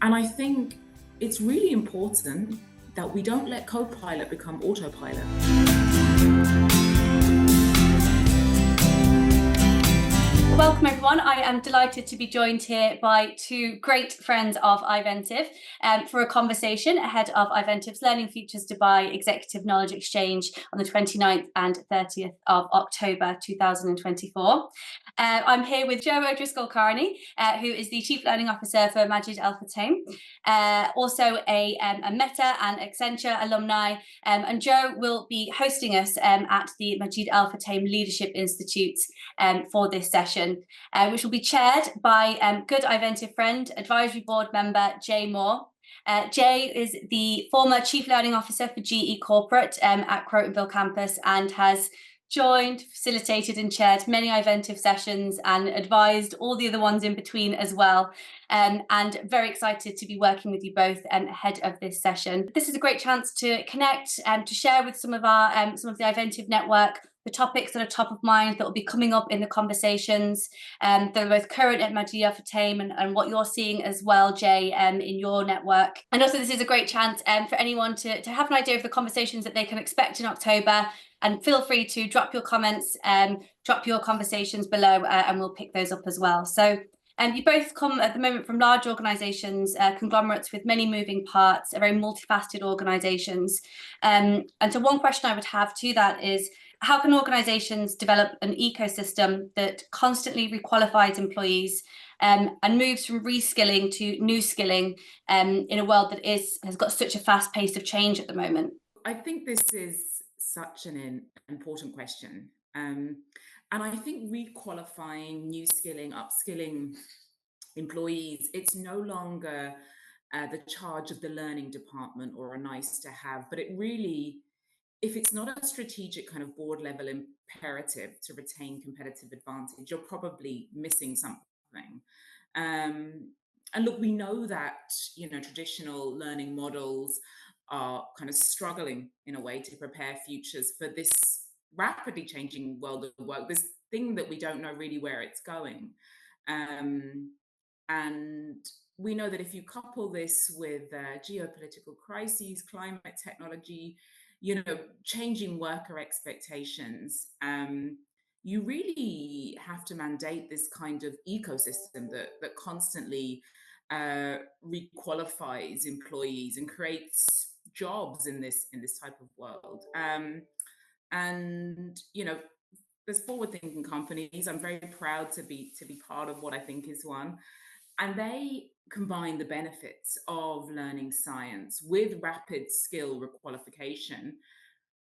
And I think it's really important that we don't let Copilot become autopilot. Welcome everyone. I am delighted to be joined here by two great friends of Iventive for a conversation ahead of Iventive's Learning Futures Dubai Executive Knowledge Exchange on the 29th and 30th of October 2024. I'm here with Joe O'Driscoll-Carney, who is the Chief Learning Officer for Majid Al Futtaim, also a Meta and Accenture alumni, and Joe will be hosting us at the Majid Al Futtaim Leadership Institute for this session, which will be chaired by good Iventive friend, advisory board member Jay Moore. Jay is the former Chief Learning Officer for GE Corporate at Crotonville campus and has joined, facilitated and chaired many Iventive sessions and advised all the other ones in between as well. And very excited to be working with you both ahead of this session. This is a great chance to connect and to share with some of the Iventive network the topics that are top of mind that will be coming up in the conversations that are both current at Majid Al Futtaim and what you're seeing as well, Jay, in your network. And also this is a great chance for anyone to have an idea of the conversations that they can expect in October. And feel free to drop your comments, drop your conversations below, and we'll pick those up as well. So you both come at the moment from large organisations, conglomerates with many moving parts, very multifaceted organisations. And so one question I would have to that is, how can organisations develop an ecosystem that constantly requalifies employees and moves from reskilling to new skilling in a world that has got such a fast pace of change at the moment? I think this is such an important question. And I think requalifying, new skilling, upskilling employees, it's no longer the charge of the learning department or a nice to have, but it really, if it's not a strategic kind of board level imperative to retain competitive advantage, you're probably missing something. And look, we know that, traditional learning models are kind of struggling in a way to prepare futures for this rapidly changing world of work, this thing that we don't know really where it's going. And we know that if you couple this with geopolitical crises, climate technology, changing worker expectations, you really have to mandate this kind of ecosystem that constantly requalifies employees and creates jobs in this type of world. And there's forward-thinking companies. I'm very proud to be part of what I think is one. And they combine the benefits of learning science with rapid skill requalification.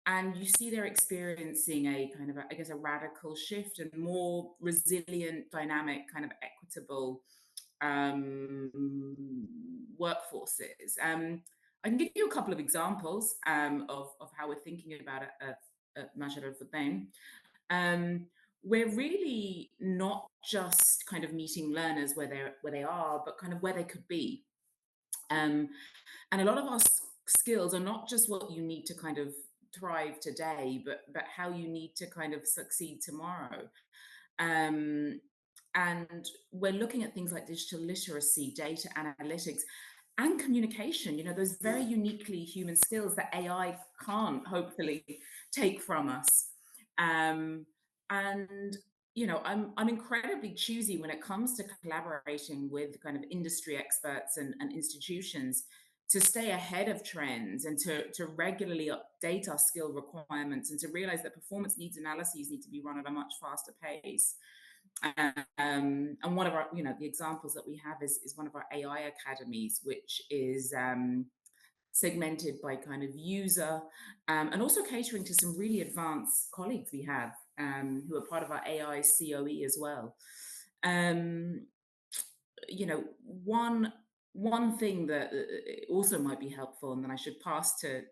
And you see they're experiencing a kind of, a radical shift and more resilient, dynamic, kind of equitable workforces. I can give you a couple of examples of how we're thinking about it at Majid Al Futtaim. We're really not just kind of meeting learners where they are, but kind of where they could be. And a lot of our skills are not just what you need to kind of thrive today, but how you need to kind of succeed tomorrow. And we're looking at things like digital literacy, data analytics, and communication, those very uniquely human skills that AI can't hopefully take from us. And I'm incredibly choosy when it comes to collaborating with kind of industry experts and institutions to stay ahead of trends and to regularly update our skill requirements and to realize that performance needs analyses need to be run at a much faster pace. And one of our, the examples that we have is one of our AI academies, which is segmented by kind of user and also catering to some really advanced colleagues we have who are part of our AI COE as well. One thing that also might be helpful, and then I should pass to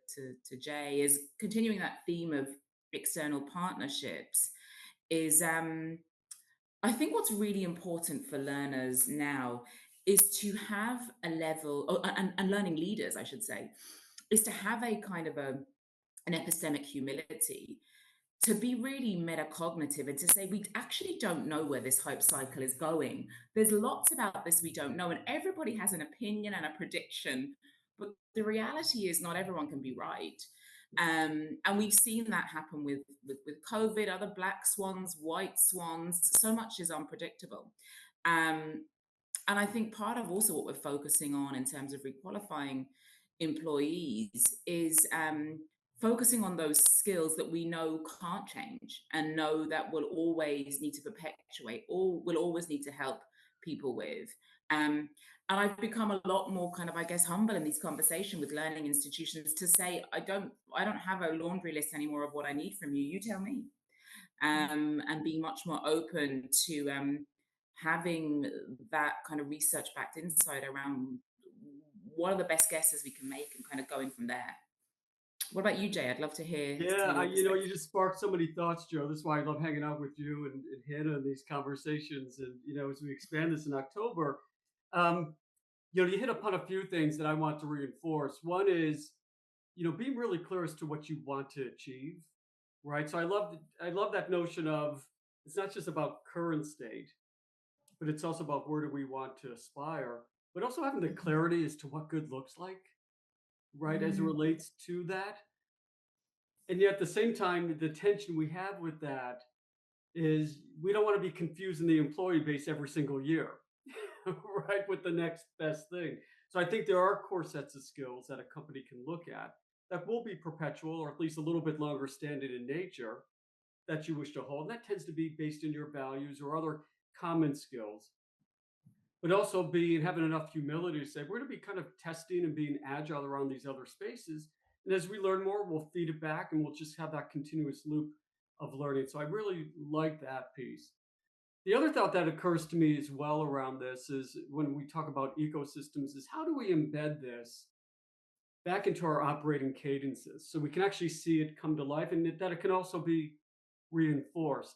Jay, is continuing that theme of external partnerships. Is I think what's really important for learners now is to have a level, and learning leaders, I should say, is to have a kind of an epistemic humility to be really metacognitive and to say we actually don't know where this hype cycle is going. There's lots about this we don't know, and everybody has an opinion and a prediction, but the reality is not everyone can be right. And we've seen that happen with COVID, other black swans, white swans. So much is unpredictable. Um, and I think part of also what we're focusing on in terms of requalifying employees is focusing on those skills that we know can't change and know that we'll always need to perpetuate or will always need to help people with. Um, and I've become a lot more kind of, I guess, humble in these conversations with learning institutions to say, I don't have a laundry list anymore of what I need from you. You tell me, and being much more open to having that kind of research backed insight around what are the best guesses we can make and kind of going from there. What about you, Jay? I'd love to hear Yeah, your you perspective. just sparked so many thoughts, Joe. This is why I love hanging out with you and Hannah in these conversations. And as we expand this in October, um, you hit upon a few things that I want to reinforce. One is, being really clear as to what you want to achieve, right? So I love that notion of it's not just about current state, but it's also about where do we want to aspire, but also having the clarity as to what good looks like, right, as it Mm, relates to that. And yet at the same time, the tension we have with that is we don't want to be confusing the employee base every single year, right, with the next best thing. So I think there are core sets of skills that a company can look at that will be perpetual or at least a little bit longer standing in nature that you wish to hold. And that tends to be based in your values or other common skills, but also being having enough humility to say we're going to be kind of testing and being agile around these other spaces. And as we learn more, we'll feed it back and we'll just have that continuous loop of learning. So I really like that piece. The other thought that occurs to me as well around this is when we talk about ecosystems is how do we embed this back into our operating cadences so we can actually see it come to life and that it can also be reinforced.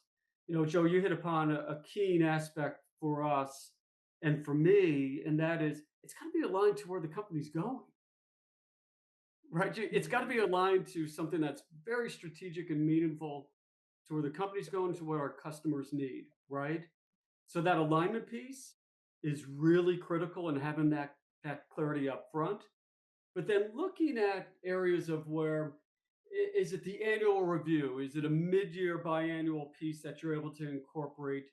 Joe, you hit upon a keen aspect for us and for me, and that is it's got to be aligned to where the company's going, right? It's got to be aligned to something that's very strategic and meaningful to where the company's going, to what our customers need, right? So that alignment piece is really critical in having that clarity up front. But then looking at areas of where is it the annual review? Is it a mid-year biannual piece that you're able to incorporate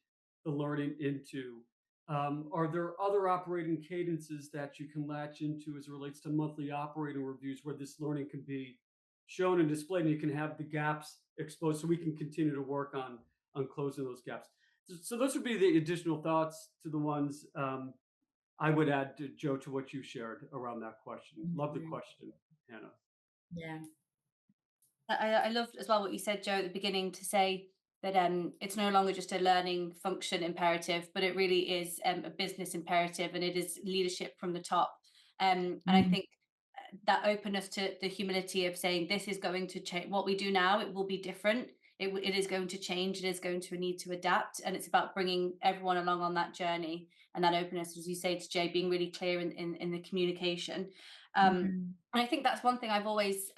the learning into? Are there other operating cadences that you can latch into as it relates to monthly operating reviews where this learning can be shown and displayed and you can have the gaps exposed so we can continue to work on closing those gaps? So those would be the additional thoughts to the ones I would add to Joe to what you shared around that question. Love the mhm. question, Hannah. Yeah. I loved as well what you said, Joe, at the beginning to say that it's no longer just a learning function imperative, but it really is a business imperative, and it is leadership from the top. And I Mm, think that openness to the humility of saying this is going to change. What we do now, it will be different. It is going to change. It is going to need to adapt, and it's about bringing everyone along on that journey and that openness, as you say to Jay, being really clear in the communication. mhm, And I think that's one thing I've always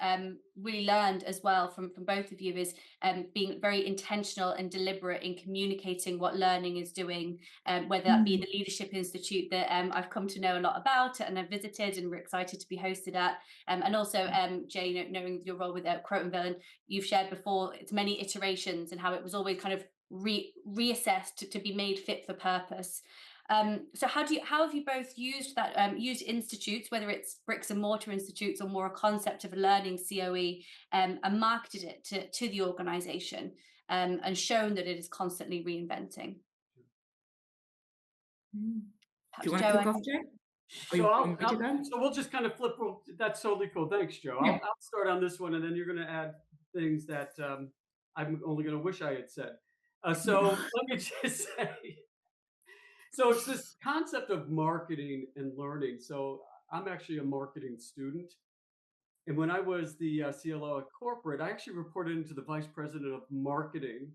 really learned as well from both of you is being very intentional and deliberate in communicating what learning is doing, whether that be mm, the Leadership Institute that I've come to know a lot about and I've visited and we're excited to be hosted at. And also, Jay, knowing your role with Crotonville, and you've shared before, it's many iterations and how it was always kind of reassessed to be made fit for purpose. So how have you both used that used institutes, whether it's bricks and mortar institutes or more a concept of a learning COE, and marketed it to the organization, and shown that it is constantly reinventing? mm. Do you Perhaps want to Joe, kick off, Jay? Or So you want me to go? so we'll just kind of flip. That's totally cool. Thanks, Joe. Yeah. I'll start on this one, and then you're going to add things that I'm only going to wish I had said. So let me just say, so it's this concept of marketing and learning. So I'm actually a marketing student, and when I was the CLO at corporate, I actually reported into the vice president of marketing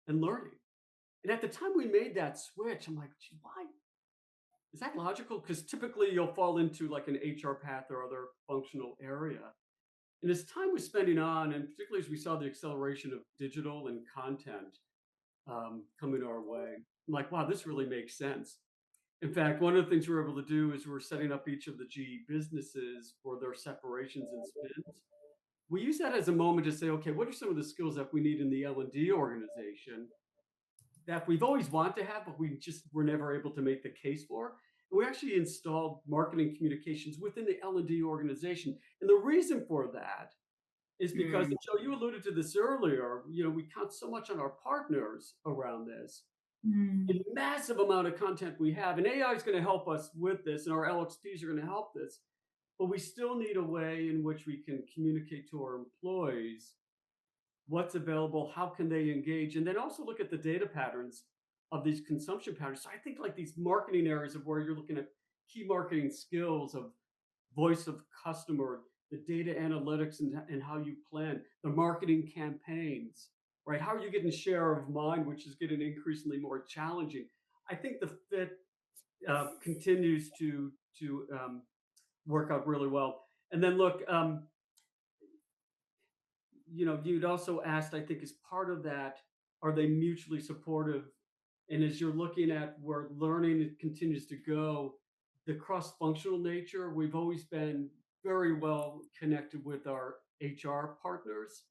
and learning. And at the time we made that switch, I'm like, "Gee, why is that logical?" Because typically you'll fall into like an HR path or other functional area. And as time was spending on, and particularly as we saw the acceleration of digital and content coming our way, I'm like, wow, this really makes sense. In fact, one of the things we were able to do is we're setting up each of the GE businesses for their separations and spins. We use that as a moment to say, okay, what are some of the skills that we need in the L&D organization that we've always wanted to have, but we just were never able to make the case for? And we actually installed marketing communications within the L&D organization. And the reason for that is because, Mm, Joe, you alluded to this earlier, we count so much on our partners around this. mm, A massive amount of content we have, and AI is going to help us with this, and our LXPs are going to help this. But we still need a way in which we can communicate to our employees what's available, how can they engage, and then also look at the data patterns of these consumption patterns. So I think like these marketing areas of where you're looking at key marketing skills of voice of customer, the data analytics and how you plan, the marketing campaigns, right? How are you getting share of mind, which is getting increasingly more challenging. I think the fit continues to work out really well. And then look, you'd also asked, I think, as part of that, are they mutually supportive? And as you're looking at where learning continues to go, the cross-functional nature, we've always been very well connected with our HR partners,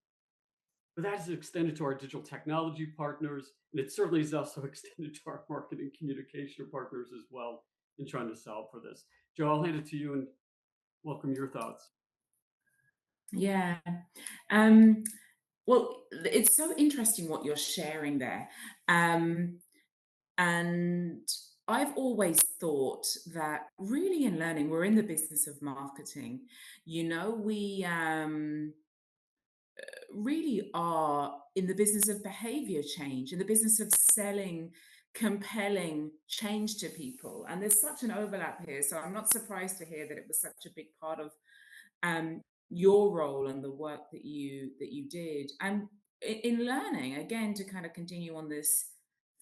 but that is extended to our digital technology partners, and it certainly is also extended to our marketing communication partners as well in trying to solve for this. Joe, I'll hand it to you and welcome your thoughts. yeah. Um, well, it's so interesting what you're sharing there. Um, and I've always thought that really in learning, we're in the business of marketing. We really are in the business of behavior change, in the business of selling compelling change to people. And there's such an overlap here. So I'm not surprised to hear that it was such a big part of um, your role and the work that you did. And in learning, again, to kind of continue on this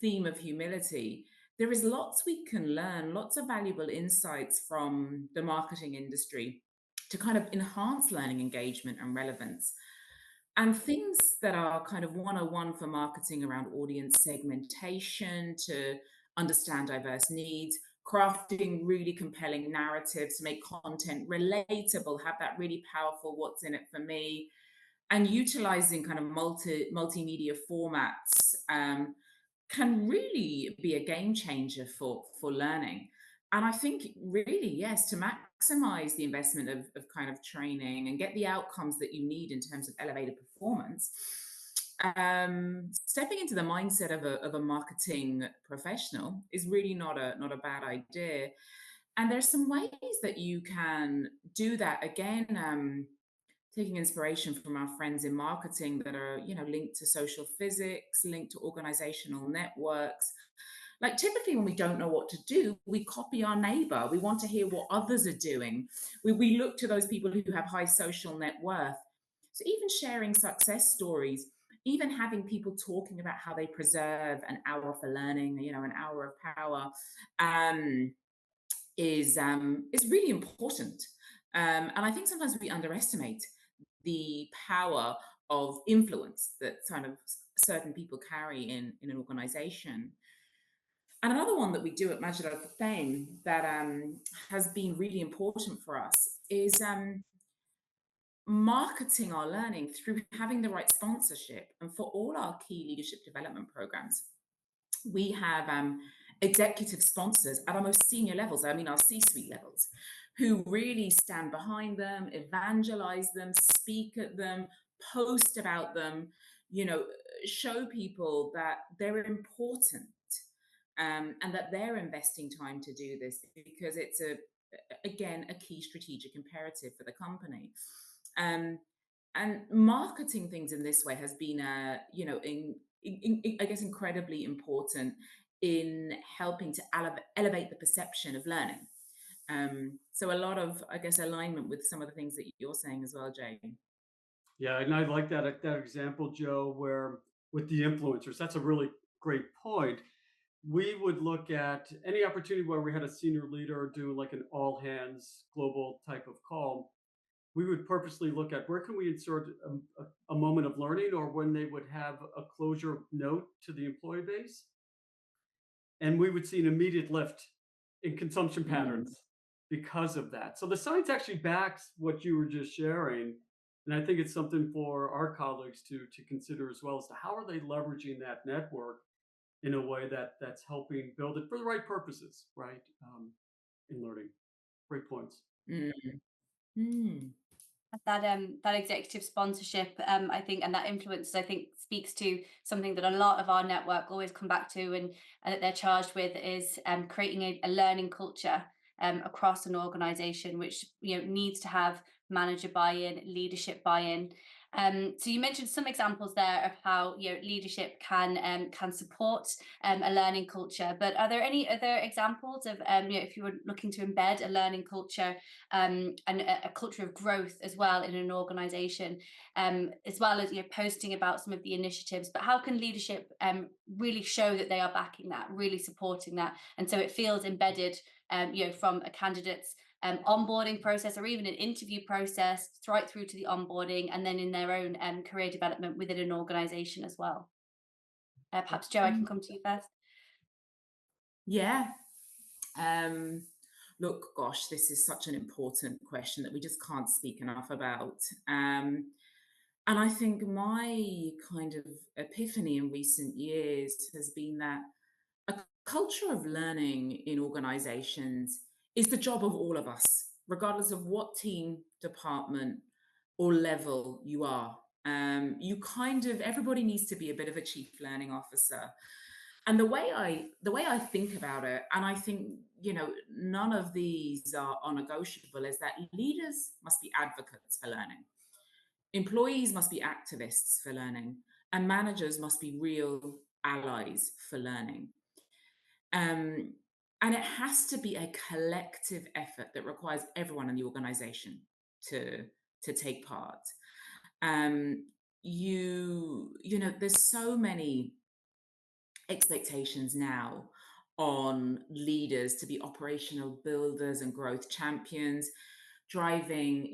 theme of humility, there is lots we can learn, lots of valuable insights from the marketing industry to kind of enhance learning engagement and relevance. And things that are kind of 101 for marketing around audience segmentation to understand diverse needs, crafting really compelling narratives to make content relatable, have that really powerful what's in it for me, and utilizing kind of multimedia formats can really be a game changer for learning. And I think really, yes, to maximize the investment of kind of training and get the outcomes that you need in terms of elevated performance, stepping into the mindset of a marketing professional is really not a bad idea. And there's some ways that you can do that. Again, taking inspiration from our friends in marketing that are, linked to social physics, linked to organizational networks. Like typically when we don't know what to do, we copy our neighbor. We want to hear what others are doing. We look to those people who have high social net worth. So even sharing success stories, even having people talking about how they preserve an hour for learning, an hour of power, um, is really important. And I think sometimes we underestimate the power of influence that kind of certain people carry in an organization. And another one that we do at Majid Al Futtaim that has been really important for us is marketing our learning through having the right sponsorship. And for all our key leadership development programs, we have executive sponsors at our most senior levels, I mean, our C suite levels, who really stand behind them, evangelize them, speak at them, post about them, show people that they're important and that they're investing time to do this because it's again, a key strategic imperative for the company. Um, and marketing things in this way has been, I guess, incredibly important in helping to elevate the perception of learning. So a lot of, I guess, alignment with some of the things that you're saying as well, Jay. Yeah, and I like that example, Joe, where with the influencers, that's a really great point. We would look at any opportunity where we had a senior leader do like an all hands global type of call. we would purposely look at where can we insert a moment of learning, or when they would have a closure note to the employee base, and we would see an immediate lift in consumption Mm. patterns because of that. So the science actually backs what you were just sharing, and I think it's something for our colleagues to consider as well, as to how are they leveraging that network in a way that's helping build it for the right purposes, right? In learning. Great points. Mm. Mm. That executive sponsorship, I think, and that influence, I think, speaks to something that a lot of our network always come back to, and that they're charged with, is creating a learning culture across an organization, which needs to have manager buy-in, leadership buy-in. So you mentioned some examples there of how leadership can support a learning culture, but are there any other examples of if you were looking to embed a learning culture and a culture of growth as well in an organization, as well as posting about some of the initiatives? But how can leadership really show that they are backing that, really supporting that, and so it feels embedded, from a candidate's onboarding process, or even an interview process, right through to the onboarding, and then in their own career development within an organization as well? Perhaps Joe, I can Mm. come to you first. Yeah. Um, Look, gosh, this is such an important question that we just can't speak enough about. And I think my kind of epiphany in recent years has been that a culture of learning in organizations is the job of all of us, regardless of what team, department, or level you are. Everybody needs to be a bit of a chief learning officer. And the way I think about it, and I think, none of these are negotiable, is that leaders must be advocates for learning. Employees must be activists for learning, and managers must be real allies for learning. Um, and it has to be a collective effort that requires everyone in the organization to to take part. There's so many expectations now on leaders to be operational builders and growth champions, driving,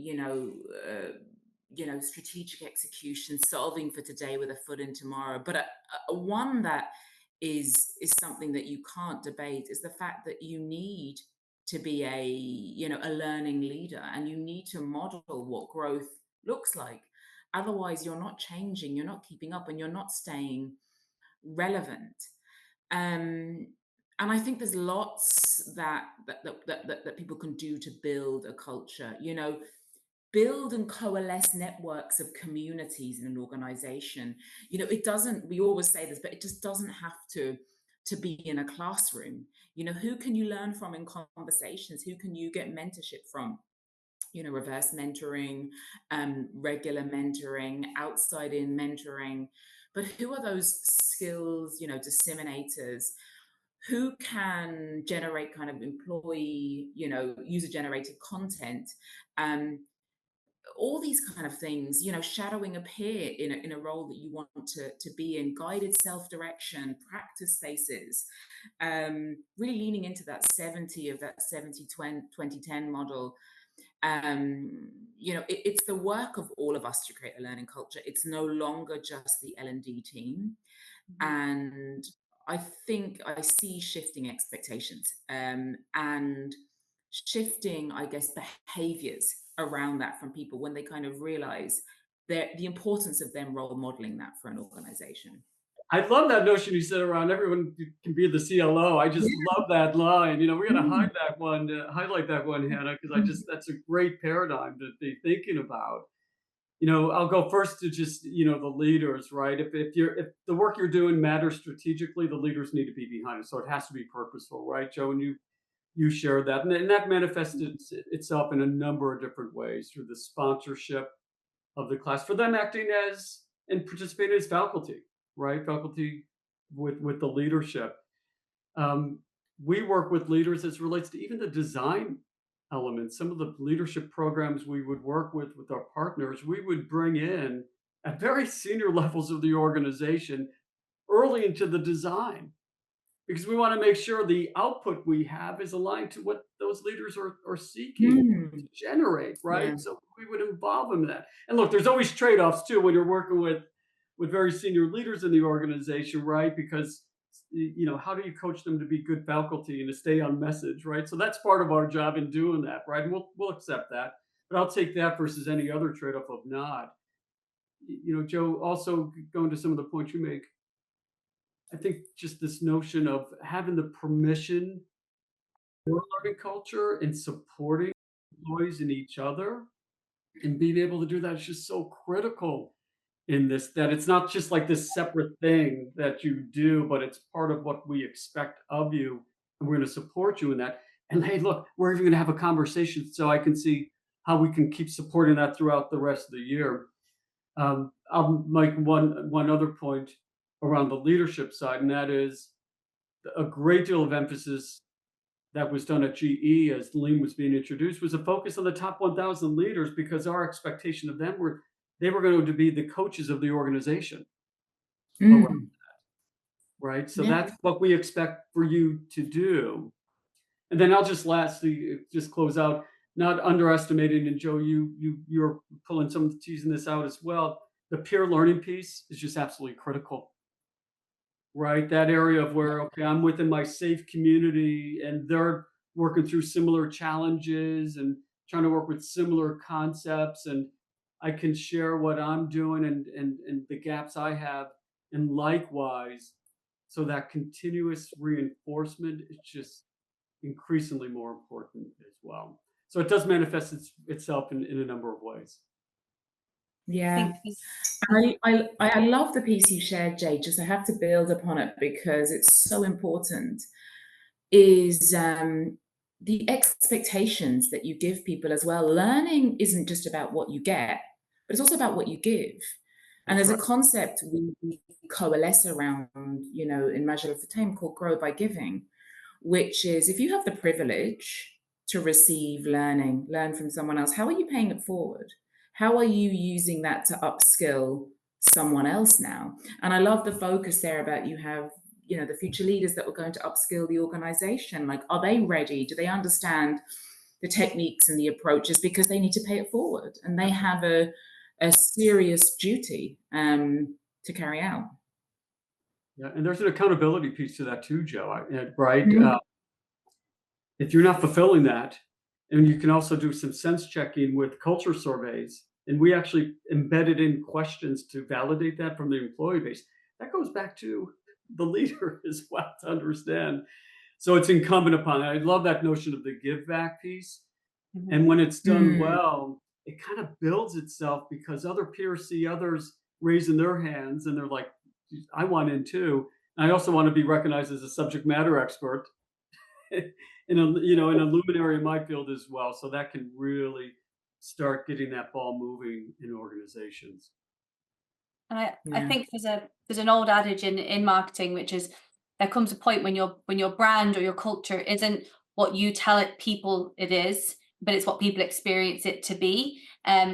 strategic execution, solving for today with a foot in tomorrow. But one that is something that you can't debate is the fact that you need to be a learning leader, and you need to model what growth looks like. Otherwise, you're not changing, you're not keeping up, and you're not staying relevant. Um, and I think there's lots that people can do to build a culture. Build and coalesce networks of communities in an organization. It doesn't. We always say this, but it just doesn't have to be in a classroom. Who can you learn from in conversations? Who can you get mentorship from? Reverse mentoring, regular mentoring, outside in mentoring. But who are those skills, disseminators who can generate kind of employee, user generated content? Um, all these kind of things, shadowing a peer in a role that you want to be in, guided self-direction, practice spaces, really leaning into that 70/20/10 model. It's the work of all of us to create a learning culture. It's no longer just the L&D team. Mhm. And I think I see shifting expectations, and shifting, I guess, behaviors around that from people when they kind of realize the importance of them role modeling that for an organization. I love that notion you said around everyone can be the CLO. I just love that line. We're going to Mm. highlight that one, Hannah, because Mm. that's a great paradigm to be thinking about. I'll go first to just, the leaders, right? If the work you're doing matters strategically, the leaders need to be behind it. So it has to be purposeful, right, Joe? And you shared that. And that manifests itself in a number of different ways through the sponsorship of the class, for them acting as and participating as faculty, right? Faculty with the leadership. Um, we work with leaders as relates to even the design elements. Some of the leadership programs we would work with our partners, we would bring in at very senior levels of the organization early into the design, because we want to make sure the output we have is aligned to what those those leaders are seeking to generate, right? Yeah. So we would involve them in that. And look, there's always trade-offs too when you're working with very senior leaders in the organization, right? Because how do you coach them to be good faculty and to stay on message, right? So that's part of our job in doing that, right? And we'll accept that, but I'll take that versus any other trade-off of not. Joe, also going to some of the points you make, I think just this notion of having the permission for learning culture and supporting employees and each other and being able to do that is just so critical in this, that it's not just like this separate thing that you do, but it's part of what we expect of you, and we're going to support you in that. And hey, look, we're even going to have a conversation so I can see how we can keep supporting that throughout the rest of the year. I'll make one other point around the leadership side, and that is a great deal of emphasis that was done at GE as Lean was being introduced was a focus on the top 1,000 leaders, because our expectation of them were they were going to be the coaches of the organization, right? So Yeah. that's what we expect for you to do. And then I'll just lastly just close out, not underestimating, and Joe, you're pulling teasing this out as well. The peer learning piece is just absolutely critical, right? That area of where, okay, I'm within my safe community and they're working through similar challenges and trying to work with similar concepts, and I can share what I'm doing and the gaps I have, and likewise, so that continuous reinforcement is just increasingly more important as well. So it does manifest itself in a number of ways. Yeah. I love the piece you shared, Jay. Just I have to build upon it because it's so important. Is the expectations that you give people as well. Learning isn't just about what you get, but it's also about what you give. And That's there's right. a concept we coalesce around, in Majid Al Futtaim called grow by giving, which is if you have the privilege to receive learn from someone else, how are you paying it forward? How are you using that to upskill someone else now? And I love the focus there about you have, the future leaders that were going to upskill the organization. Like, are they ready? Do they understand the techniques and the approaches? Because they need to pay it forward and they have a serious duty to carry out. Yeah, and there's an accountability piece to that too, Joe. Right? Mm. If you're not fulfilling that, and you can also do some sense checking with culture surveys, and we actually embedded in questions to validate that from the employee base. That goes back to the leader as well to understand. So it's incumbent upon. I love that notion of the give back piece. And when it's done well, it kind of builds itself because other peers see others raising their hands and they're like, I want in too. And I also want to be recognized as a subject matter expert in a luminary in my field as well. So that can really start getting that ball moving in organizations. And I think there's an old adage in marketing, which is there comes a point when your brand or your culture isn't what you tell it people it is, but it's what people experience it to be.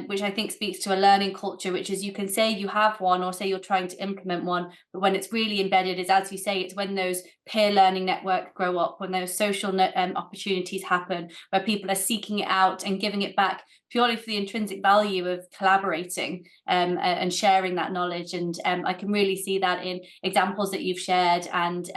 Which I think speaks to a learning culture, which is you can say you have one or say you're trying to implement one, but when it's really embedded is, as you say, it's when those peer learning networks grow up, when those social opportunities happen, where people are seeking it out and giving it back purely for the intrinsic value of collaborating and sharing that knowledge. And I can really see that in examples that you've shared and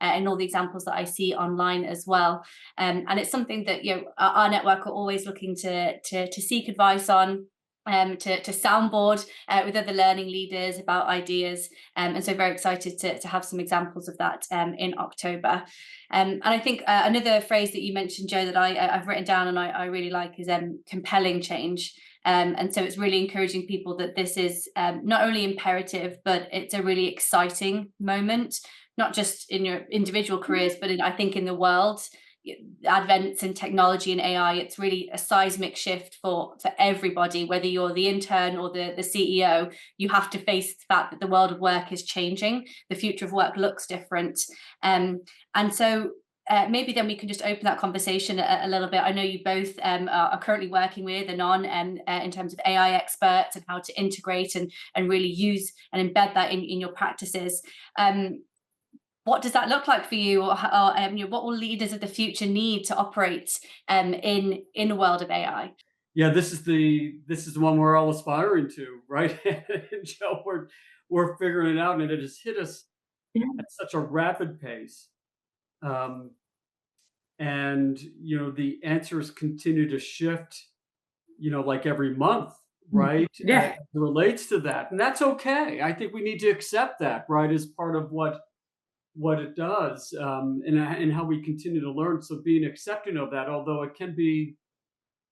in all the examples that I see online as well. And it's something that our network are always looking to seek advice on, to soundboard with other learning leaders about ideas, and so very excited to have some examples of that in October. And I think another phrase that you mentioned, Joe, that I've written down and I really like is compelling change. And so it's really encouraging people that this is not only imperative, but it's a really exciting moment, not just in your individual careers, but I think in the world. Advents in technology and AI, it's really a seismic shift for everybody, whether you're the intern or the CEO. You have to face the fact that the world of work is changing. The future of work looks different. And so maybe then we can just open that conversation a little bit. I know you both are currently working with and on in terms of AI experts and how to integrate and really use and embed that in your practices. what does that look like for you, or what will leaders of the future need to operate in the world of AI? Yeah, this is the one we're all aspiring to, right? And Joe, we're figuring it out, and it has hit us Yeah. at such a rapid pace. And the answers continue to shift, like every month, right? As Yeah. it relates to that, and that's okay. I think we need to accept that, right, as part of what it does, and how we continue to learn. So being accepting of that, although it can be,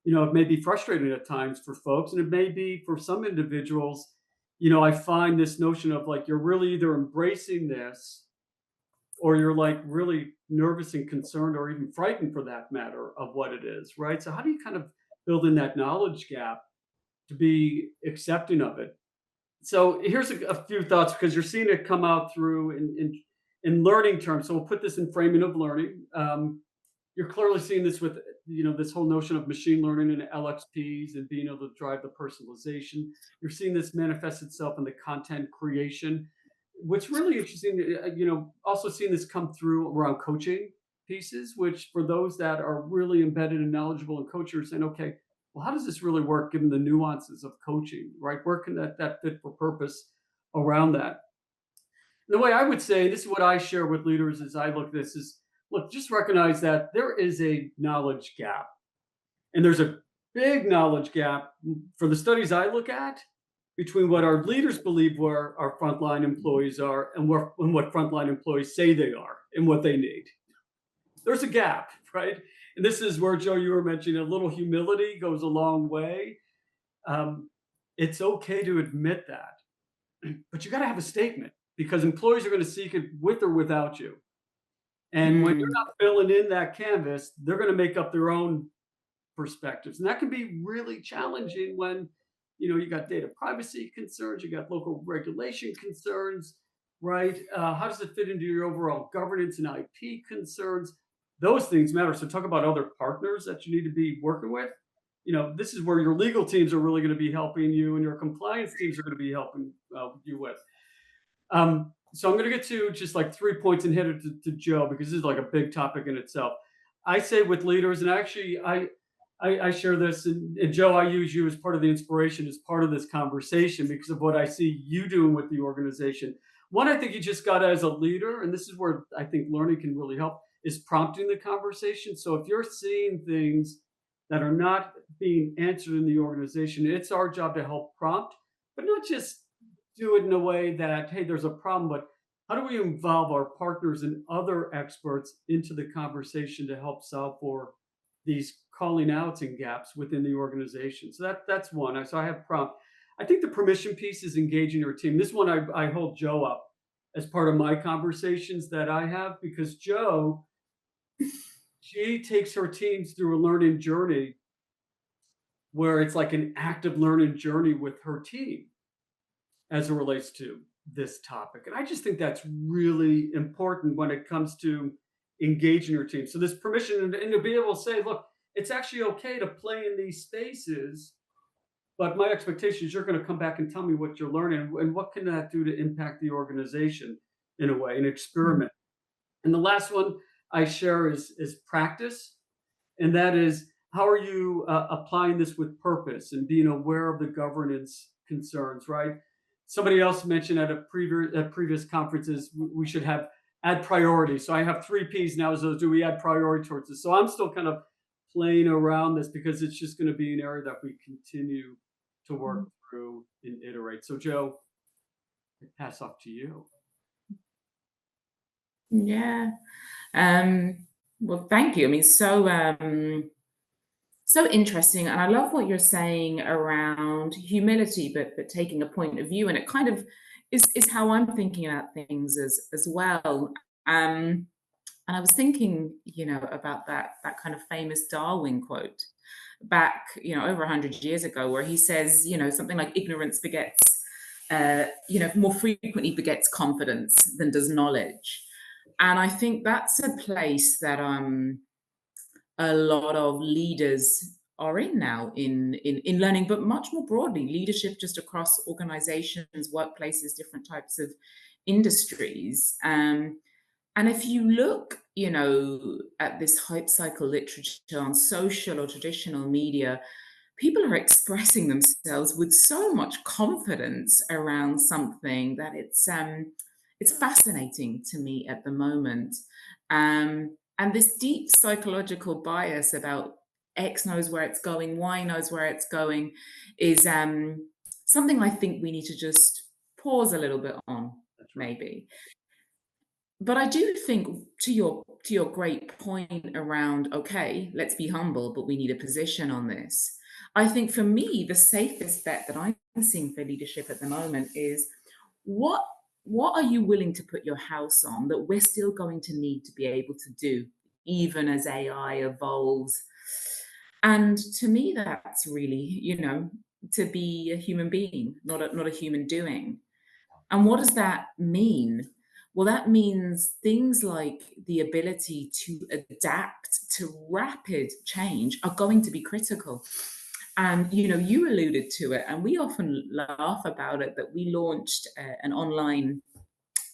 it may be frustrating at times for folks, and it may be for some individuals. I find this notion of like you're really either embracing this or you're like really nervous and concerned or even frightened for that matter of what it is, right? So how do you kind of build in that knowledge gap to be accepting of it? So here's a few thoughts, because you're seeing it come out through in learning terms. So we'll put this in framing of learning. You're clearly seeing this with this whole notion of machine learning and LXPs and being able to drive the personalization. You're seeing this manifest itself in the content creation. What's really interesting, also seeing this come through around coaching pieces, which for those that are really embedded and knowledgeable in coaching are saying, okay, well, how does this really work given the nuances of coaching, right? Where can that fit for purpose around that? The way I would say, this is what I share with leaders as I look at this is, look, just recognize that there is a knowledge gap. And there's a big knowledge gap for the studies I look at between what our leaders believe where our frontline employees are and what frontline employees say they are and what they need. There's a gap, right? And this is where, Joe, you were mentioning a little humility goes a long way. It's okay to admit that, but you got to have a statement, because employees are going to seek it with or without you. And when you're not filling in that canvas, they're going to make up their own perspectives. And that can be really challenging when, you got data privacy concerns, you got local regulation concerns, right? How does it fit into your overall governance and IP concerns? Those things matter. So talk about other partners that you need to be working with. This is where your legal teams are really going to be helping you, and your compliance teams are going to be helping you with. So I'm going to get to just like 3 points and hit it to Joe, because this is like a big topic in itself. I say with leaders, and actually I share this, and Joe, I use you as part of the inspiration, as part of this conversation, because of what I see you doing with the organization. One, I think you just got to, as a leader, and this is where I think learning can really help, is prompting the conversation. So if you're seeing things that are not being answered in the organization, it's our job to help prompt, but not just do it in a way that, hey, there's a problem, but how do we involve our partners and other experts into the conversation to help solve for these calling outs and gaps within the organization? So that's one. So I have prompt. I think the permission piece is engaging your team. This one I hold Joe up as part of my conversations that I have, because Joe, she takes her teams through a learning journey where it's like an active learning journey with her team as it relates to this topic. And I just think that's really important when it comes to engaging your team. So this permission, and to be able to say, look, it's actually okay to play in these spaces, but my expectation is you're going to come back and tell me what you're learning and what can that do to impact the organization in a way, an experiment. And the last one I share is practice. And that is, how are you applying this with purpose and being aware of the governance concerns, right? Somebody else mentioned at previous conferences, we should add priority. So I have 3 P's now. So do we add priority towards this? So I'm still kind of playing around this, because it's just going to be an area that we continue to work through and iterate. So Joe, I pass off to you. Yeah. Well, thank you. I mean, so interesting, and I love what you're saying around humility, but taking a point of view, and it kind of is how I'm thinking about things as well. And I was thinking, about that kind of famous Darwin quote back, over 100 years ago, where he says, something like ignorance begets, more frequently begets confidence than does knowledge. And I think that's a place that a lot of leaders are in now in learning, but much more broadly, leadership just across organizations, workplaces, different types of industries. And if you look, at this hype cycle literature on social or traditional media, people are expressing themselves with so much confidence around something that it's fascinating to me at the moment. And this deep psychological bias about X knows where it's going, Y knows where it's going, is something I think we need to just pause a little bit on, That's right. maybe. But I do think, to your great point around, okay, let's be humble, but we need a position on this. I think for me, the safest bet that I'm seeing for leadership at the moment is what what are you willing to put your house on that we're still going to need to be able to do, even as AI evolves? And to me, that's really, to be a human being, not a human doing. And what does that mean? Well, that means things like the ability to adapt to rapid change are going to be critical. And you alluded to it, and we often laugh about it, that we launched an online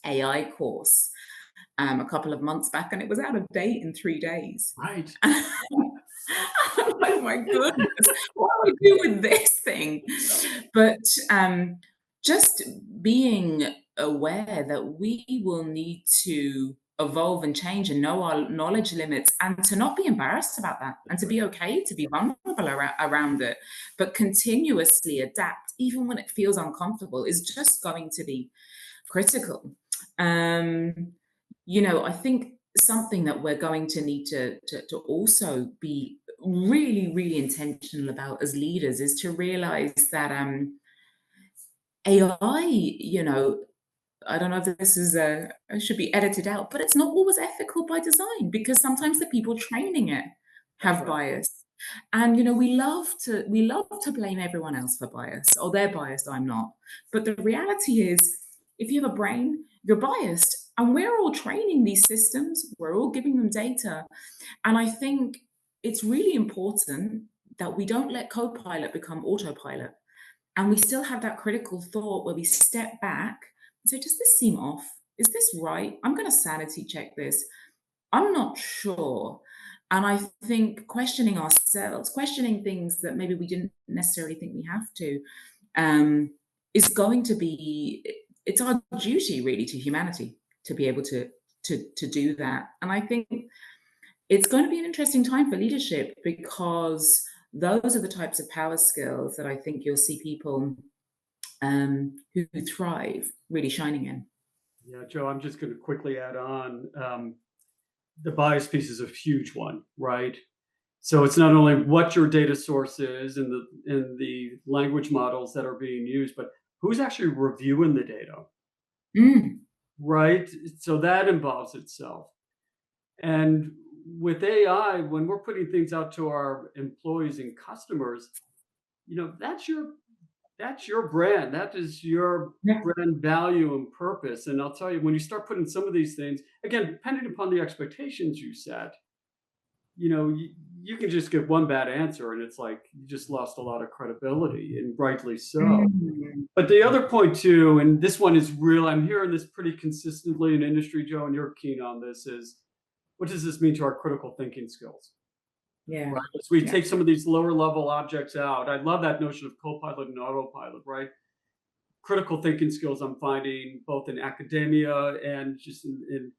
AI course a couple of months back, and it was out of date in 3 days. Right. I'm like, oh my goodness, what do we do with this thing? But just being aware that we will need to evolve and change and know our knowledge limits, and to not be embarrassed about that, and to be okay to be vulnerable around it, but continuously adapt, even when it feels uncomfortable, is just going to be critical. I think something that we're going to need to also be really, really intentional about as leaders is to realize that AI, I don't know if this is should be edited out, but it's not always ethical by design, because sometimes the people training it That's have right. bias. And we love to blame everyone else for bias. Oh, they're biased, I'm not. But the reality is, if you have a brain, you're biased. And we're all training these systems, we're all giving them data. And I think it's really important that we don't let Copilot become autopilot. And we still have that critical thought where we step back and say, does this seem off? Is this right? I'm going to sanity check this. I'm not sure. And I think questioning ourselves, questioning things that maybe we didn't necessarily think we have to, is going to be, it's our duty really to humanity to be able to do that. And I think it's going to be an interesting time for leadership, because those are the types of power skills that I think you'll see people who thrive really shining in. Yeah, Joe, I'm just going to quickly add on. The bias piece is a huge one, right? So it's not only what your data source is in the language models that are being used, but who's actually reviewing the data, right? So that involves itself. And with AI, when we're putting things out to our employees and customers, that's your brand. That is your Yeah. brand value and purpose. And I'll tell you, when you start putting some of these things, again, depending upon the expectations you set, you can just give one bad answer and it's like you just lost a lot of credibility, and rightly so. Mm. But the other point too, and this one is real, I'm hearing this pretty consistently in industry, Joe, and you're keen on this, is what does this mean to our critical thinking skills? Yeah. Right. As we Yeah. take some of these lower level objects out, I love that notion of co-pilot and autopilot, right? Critical thinking skills I'm finding both in academia and just in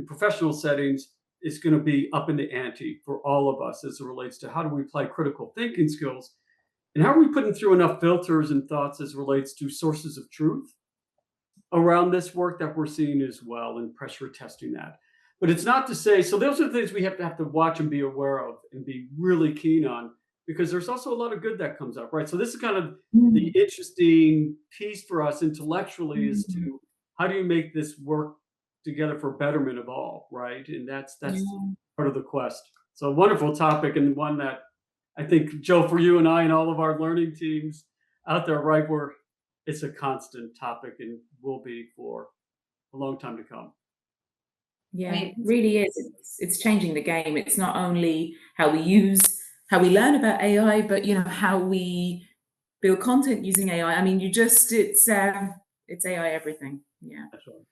professional settings is going to be up in the ante for all of us as it relates to how do we apply critical thinking skills, and how are we putting through enough filters and thoughts as relates to sources of truth around this work that we're seeing as well, and pressure testing that. But it's not to say, so those are the things we have to watch and be aware of and be really keen on, because there's also a lot of good that comes up, right? So this is kind of the interesting piece for us intellectually, is to how do you make this work together for betterment of all, right? And that's Yeah. part of the quest. So a wonderful topic, and one that I think, Joe, for you and I and all of our learning teams out there, right, it's a constant topic and will be for a long time to come. Yeah, it really is. It's changing the game. It's not only how we learn about AI, but how we build content using AI. I mean, it's AI everything. Yeah. That's right.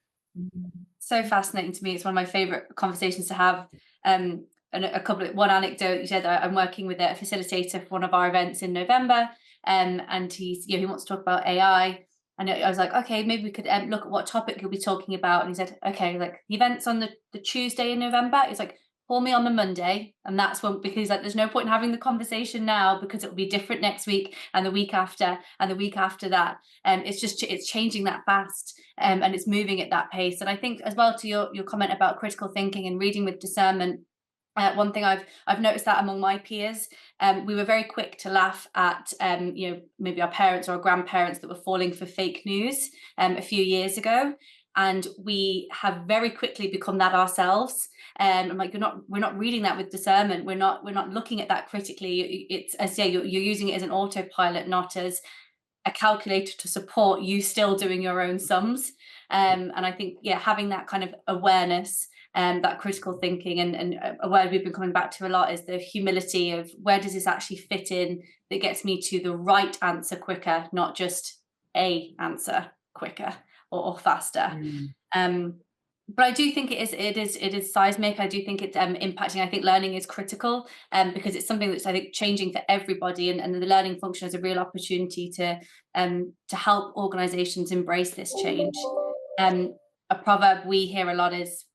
So fascinating to me. It's one of my favorite conversations to have. And one anecdote, you said I'm working with a facilitator for one of our events in November, and he wants to talk about AI. And I was like, okay, maybe we could look at what topic you'll be talking about. And he said, okay, like the event's on the Tuesday in November. It's like, call me on the Monday. And that's when, because like there's no point in having the conversation now, because it'll be different next week and the week after and the week after that. It's changing that fast, and it's moving at that pace. And I think as well, to your comment about critical thinking and reading with discernment, one thing I've noticed that among my peers, we were very quick to laugh at maybe our parents or our grandparents that were falling for fake news a few years ago, and we have very quickly become that ourselves. I'm like, we're not reading that with discernment. We're not looking at that critically. It's, as I say, you're using it as an autopilot, not as a calculator to support you still doing your own sums. And I think, having that kind of awareness and that critical thinking, and a word we've been coming back to a lot is the humility of where does this actually fit in that gets me to the right answer quicker, not just a answer quicker or faster. But I do think it is seismic. I do think it's impacting. I think learning is critical, because it's something that's, I think, changing for everybody, and the learning function is a real opportunity to help organizations embrace this change. A proverb we hear a lot is,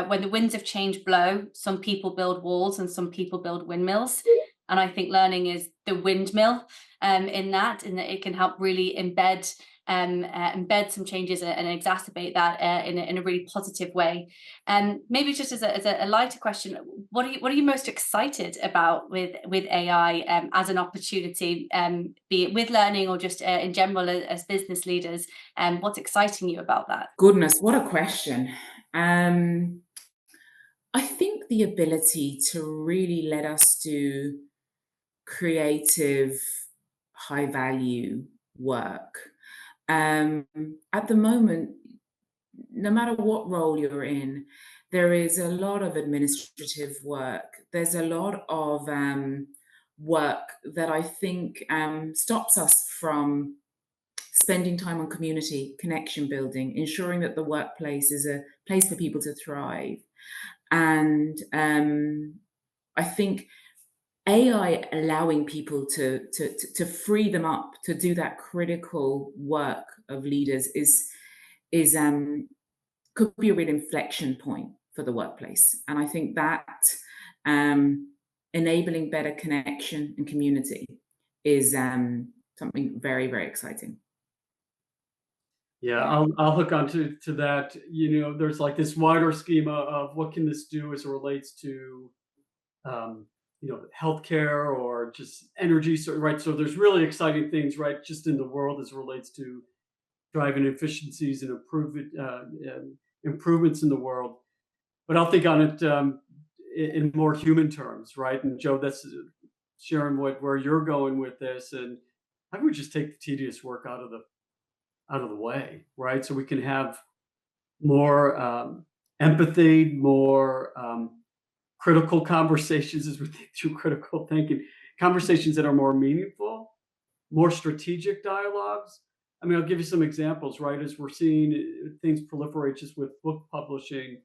when the winds of change blow, some people build walls and some people build windmills. And I think learning is the windmill in that it can help really embed some changes and exacerbate that in a really positive way. Maybe just as a lighter question, what are you most excited about with AI as an opportunity, be it with learning or just in general as business leaders? What's exciting you about that? Goodness, what a question. I think the ability to really let us do creative, high value work. At the moment, no matter what role you're in, there is a lot of administrative work. There's a lot of work that I think stops us from spending time on community, connection building, ensuring that the workplace is a place for people to thrive. And I think AI allowing people to free them up to do that critical work of leaders is could be a real inflection point for the workplace. And I think that enabling better connection and community is something very, very exciting. Yeah, I'll hook on to that. There's like this wider schema of what can this do as it relates to healthcare or just energy, right? So there's really exciting things, right, just in the world as it relates to driving efficiencies and improvements in the world. But I'll think on it in more human terms, right? And Joe, that's sharing where you're going with this, and how do we just take the tedious work out of the way, right? So we can have more empathy, more critical conversations as we think through critical thinking, conversations that are more meaningful, more strategic dialogues. I mean, I'll give you some examples, right? As we're seeing things proliferate just with book publishing,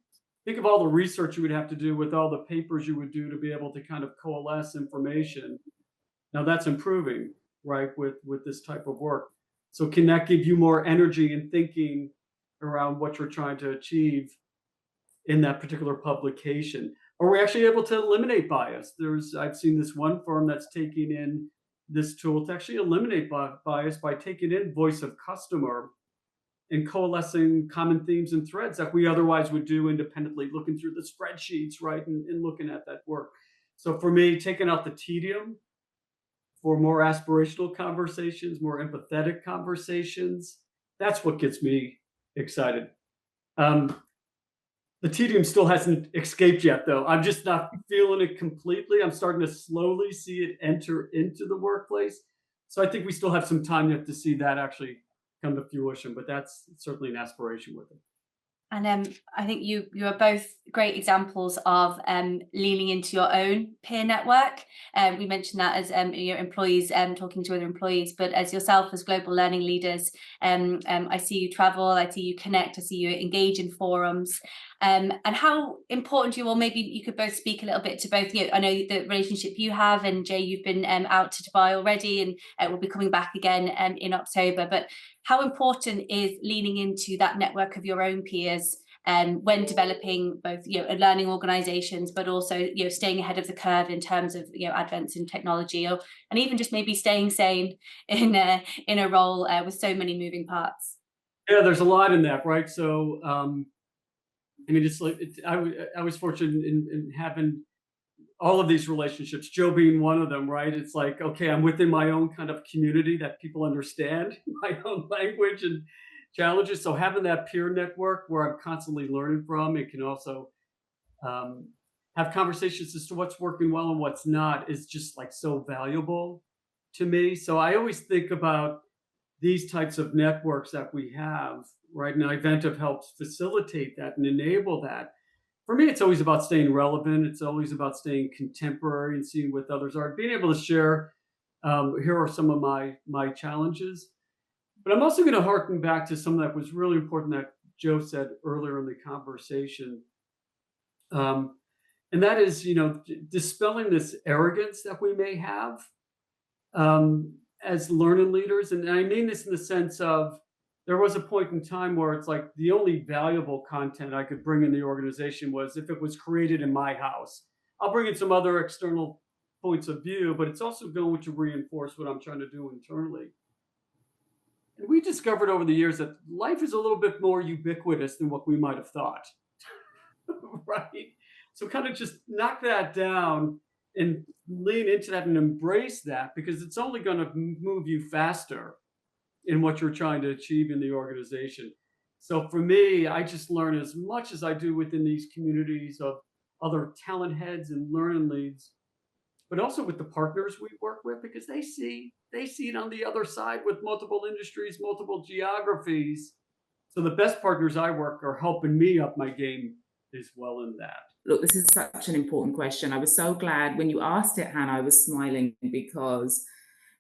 think of all the research you would have to do with all the papers you would do to be able to kind of coalesce information. Now that's improving, right, with this type of work. So can that give you more energy in thinking around what you're trying to achieve in that particular publication? Are we actually able to eliminate bias? I've seen this one firm that's taking in this tool to actually eliminate bias by taking in voice of customer and coalescing common themes and threads that we otherwise would do independently, looking through the spreadsheets, right, and looking at that work. So for me, taking out the tedium for more aspirational conversations, more empathetic conversations, that's what gets me excited. The tedium still hasn't escaped yet, though. I'm just not feeling it completely. I'm starting to slowly see it enter into the workplace. So I think we still have some time yet to see that actually come to fruition, but that's certainly an aspiration with it. And I think you are both great examples of leaning into your own peer network. We mentioned that as your employees talking to other employees, but as yourself as global learning leaders, I see you travel, I see you connect, I see you engage in forums. And how important you, or maybe you could both speak a little bit to both. I know the relationship you have, and Jay, you've been out to Dubai already, and will be coming back again in October. But how important is leaning into that network of your own peers when developing both learning organizations, but also staying ahead of the curve in terms of advents in technology, and even just maybe staying sane in a role with so many moving parts? Yeah, there's a lot in that, right? So I mean, it's like I was fortunate in having all of these relationships, Joe being one of them, right? It's like, okay, I'm within my own kind of community that people understand my own language and challenges. So having that peer network where I'm constantly learning from, it can also um, have conversations as to what's working well and what's not is just like so valuable to me. So I always think about these types of networks that we have, right? Now, Eventive helps facilitate that and enable that. For me, it's always about staying relevant. It's always about staying contemporary and seeing what others are. Being able to share, here are some of my challenges. But I'm also going to harken back to something that was really important that Joe said earlier in the conversation. And that is, dispelling this arrogance that we may have as learning leaders. And I mean this in the sense of there was a point in time where it's like the only valuable content I could bring in the organization was if it was created in my house. I'll bring in some other external points of view, but it's also going to reinforce what I'm trying to do internally. And we discovered over the years that life is a little bit more ubiquitous than what we might have thought. Right? So kind of just knock that down and lean into that and embrace that, because it's only going to move you faster in what you're trying to achieve in the organization. So for me, I just learn as much as I do within these communities of other talent heads and learning leads, but also with the partners we work with, because they see it on the other side with multiple industries, multiple geographies. So the best partners I work are helping me up my game as well in that. Look, this is such an important question. I was so glad when you asked it, Hannah, I was smiling because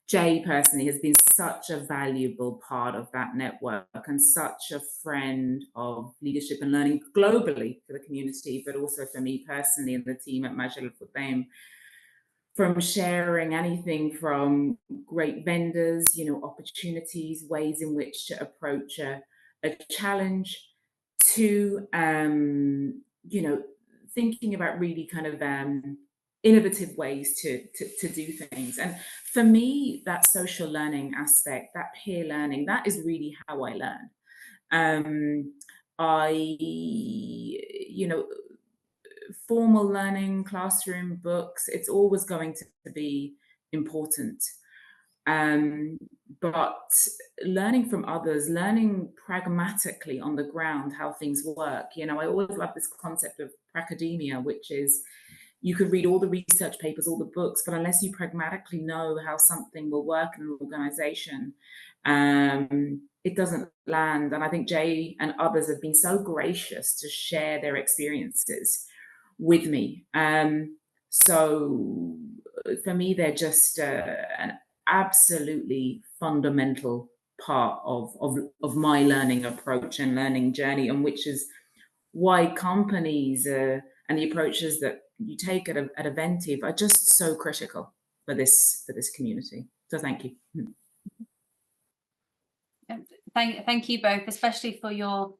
Jay personally has been such a valuable part of that network and such a friend of leadership and learning globally for the community, but also for me personally and the team at Majid Al Futtaim, from sharing anything from great vendors, opportunities, ways in which to approach a challenge, to thinking about really kind of innovative ways to do things. And for me, that social learning aspect, that peer learning, that is really how I learn. Formal learning, classroom, books, it's always going to be important. But learning from others, learning pragmatically on the ground how things work. I always love this concept of pracademia, which is you could read all the research papers, all the books, but unless you pragmatically know how something will work in an organization, it doesn't land. And I think Jay and others have been so gracious to share their experiences with me. So for me, they're just an absolutely fundamental part of my learning approach and learning journey, and which is why companies and the approaches that you take at Eventive are just so critical for this community. So thank you. Thank you both, especially for your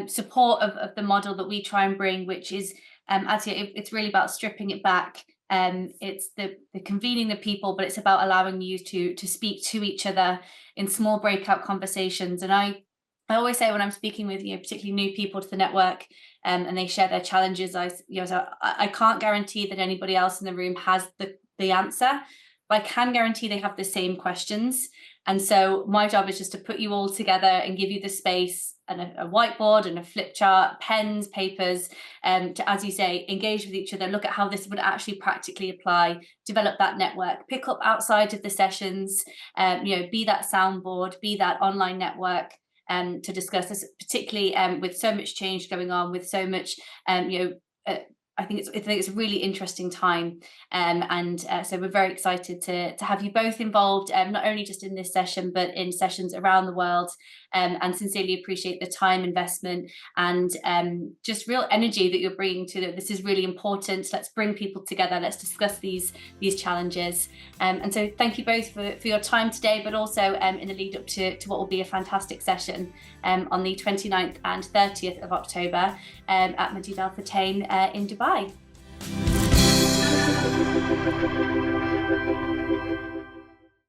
support of the model that we try and bring, which is it's really about stripping it back. It's the convening the people, but it's about allowing you to speak to each other in small breakout conversations. And I always say when I'm speaking with particularly new people to the network, and they share their challenges, I can't guarantee that anybody else in the room has the answer, but I can guarantee they have the same questions. And so my job is just to put you all together and give you the space and a whiteboard and a flip chart, pens, papers, to, as you say, engage with each other, look at how this would actually practically apply, develop that network, pick up outside of the sessions, be that soundboard, be that online network, to discuss this, particularly with so much change going on, with so much, I think it's a really interesting time, so we're very excited to have you both involved, not only just in this session but in sessions around the world, and sincerely appreciate the time investment and just real energy that you're bringing to it. This is really important. Let's bring people together. Let's discuss these challenges, and so thank you both for your time today, but also in the lead up to what will be a fantastic session on the 29th and 30th of October at Majid Al Futtaim in Dubai.